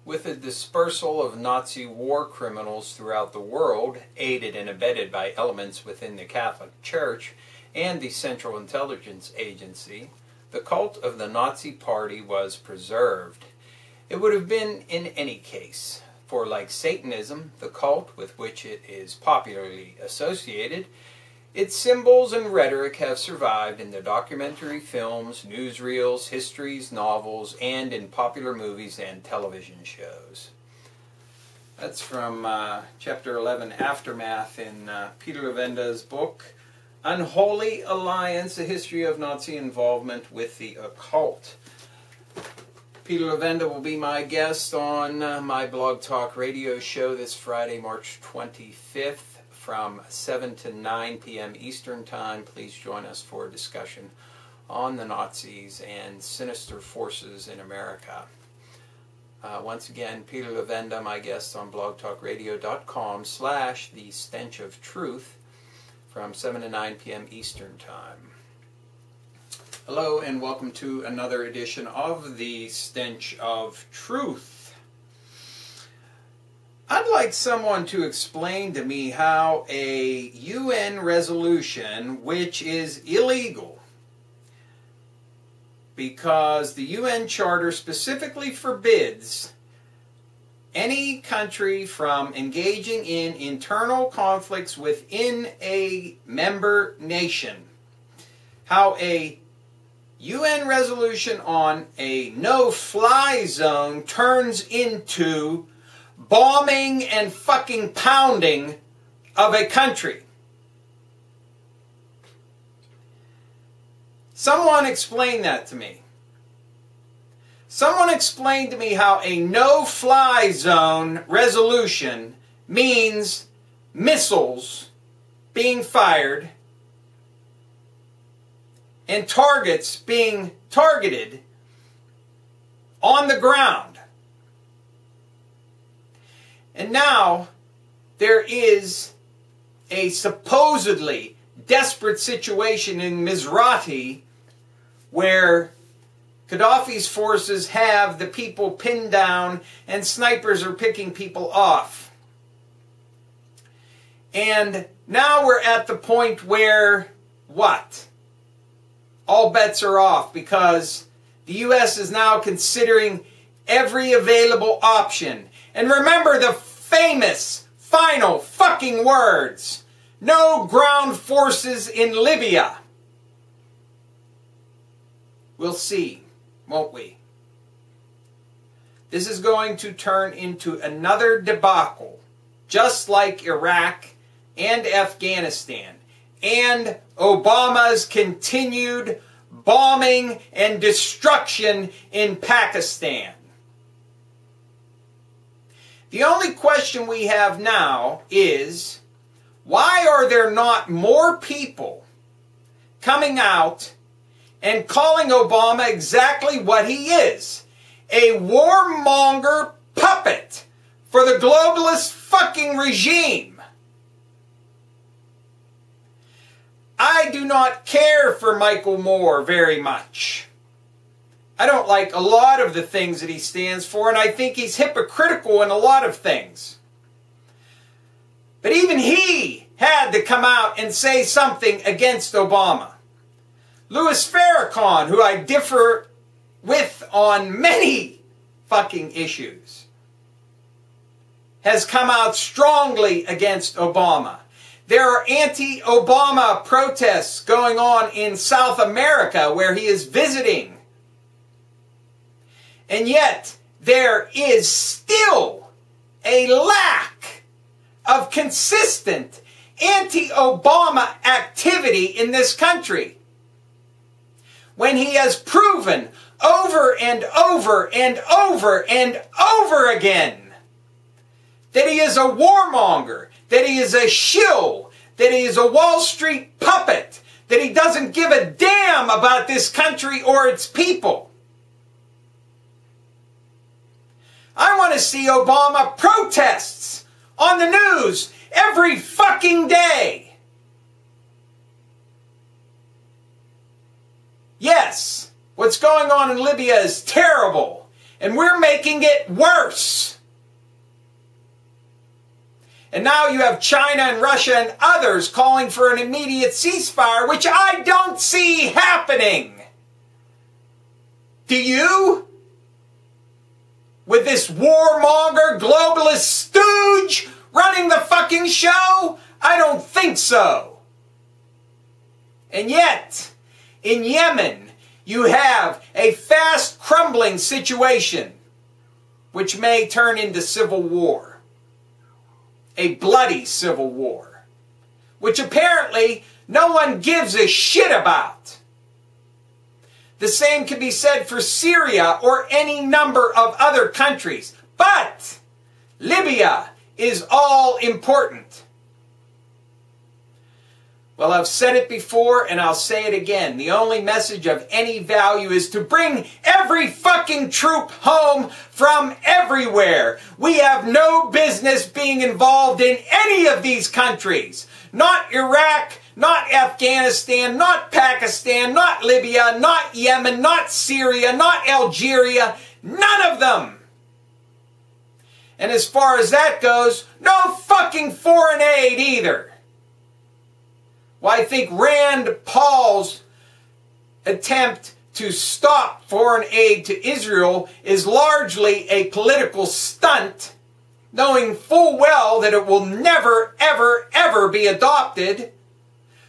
With the dispersal of Nazi war criminals throughout the world, aided and abetted by elements within the Catholic Church and the Central Intelligence Agency, the cult of the Nazi Party was preserved. It would have been in any case, for like Satanism, the cult with which it is popularly associated, its symbols and rhetoric have survived in the documentary films, newsreels, histories, novels, and in popular movies and television shows. That's from Chapter 11, Aftermath, in Peter Levenda's book, Unholy Alliance, A History of Nazi Involvement with the Occult. Peter Levenda will be my guest on my Blog Talk radio show this Friday, March 25th. From 7 to 9 p.m. Eastern Time. Please join us for a discussion on the Nazis and sinister forces in America. Once again, Peter Levenda, my guest on blogtalkradio.com/The Stench of Truth from 7 to 9 p.m. Eastern Time. Hello and welcome to another edition of The Stench of Truth. I'd like someone to explain to me how a UN resolution, which is illegal, because the UN Charter specifically forbids any country from engaging in internal conflicts within a member nation, how a UN resolution on a no-fly zone turns into bombing and fucking pounding of a country. Someone explain that to me. Someone explain to me how a no-fly zone resolution means missiles being fired and targets being targeted on the ground. And now there is a supposedly desperate situation in Mizrati where Gaddafi's forces have the people pinned down and snipers are picking people off. And now we're at the point where, what? All bets are off because the U.S. is now considering every available option. And remember the famous, final fucking words. No ground forces in Libya. We'll see, won't we? This is going to turn into another debacle, just like Iraq and Afghanistan, and Obama's continued bombing and destruction in Pakistan. The only question we have now is, why are there not more people coming out and calling Obama exactly what he is? A warmonger puppet for the globalist fucking regime. I do not care for Michael Moore very much. I don't like a lot of the things that he stands for, and I think he's hypocritical in a lot of things. But even he had to come out and say something against Obama. Louis Farakhan, who I differ with on many fucking issues, has come out strongly against Obama. There are anti-Obama protests going on in South America where he is visiting. And yet, there is still a lack of consistent anti-Obama activity in this country. When he has proven over and over and over and over again that he is a warmonger, that he is a shill, that he is a Wall Street puppet, that he doesn't give a damn about this country or its people. I want to see Obama protests on the news every fucking day. Yes, what's going on in Libya is terrible. And we're making it worse. And now you have China and Russia and others calling for an immediate ceasefire, which I don't see happening. Do you? With this warmonger globalist stooge running the fucking show? I don't think so. And yet, in Yemen, you have a fast crumbling situation which may turn into civil war. A bloody civil war, which apparently no one gives a shit about. The same can be said for Syria or any number of other countries. But Libya is all important. Well, I've said it before and I'll say it again. The only message of any value is to bring every fucking troop home from everywhere. We have no business being involved in any of these countries. Not Iraq, not Afghanistan, not Pakistan, not Libya, not Yemen, not Syria, not Algeria. None of them. And as far as that goes, no fucking foreign aid either. Well, I think Rand Paul's attempt to stop foreign aid to Israel is largely a political stunt, knowing full well that it will never, ever, ever be adopted,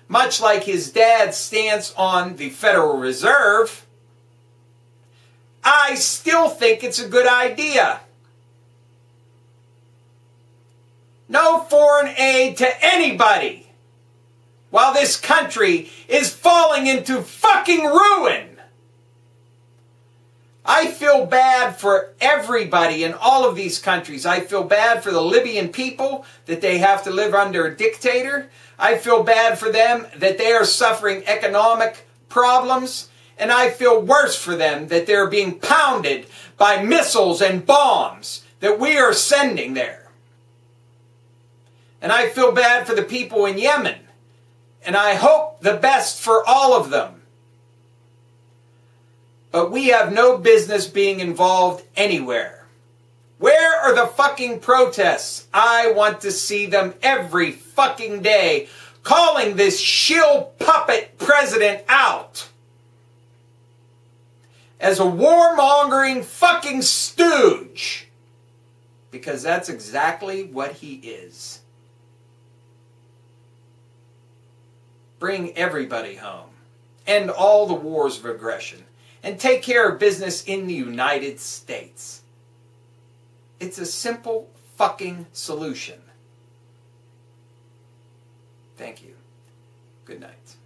much like his dad's stance on the Federal Reserve. I still think it's a good idea. No foreign aid to anybody, while this country is falling into fucking ruin. I feel bad for everybody in all of these countries. I feel bad for the Libyan people that they have to live under a dictator. I feel bad for them that they are suffering economic problems. And I feel worse for them that they're being pounded by missiles and bombs that we are sending there. And I feel bad for the people in Yemen. And I hope the best for all of them. But we have no business being involved anywhere. Where are the fucking protests? I want to see them every fucking day, calling this shill puppet president out as a warmongering fucking stooge. Because that's exactly what he is. Bring everybody home. End all the wars of aggression. And take care of business in the United States. It's a simple fucking solution. Thank you. Good night.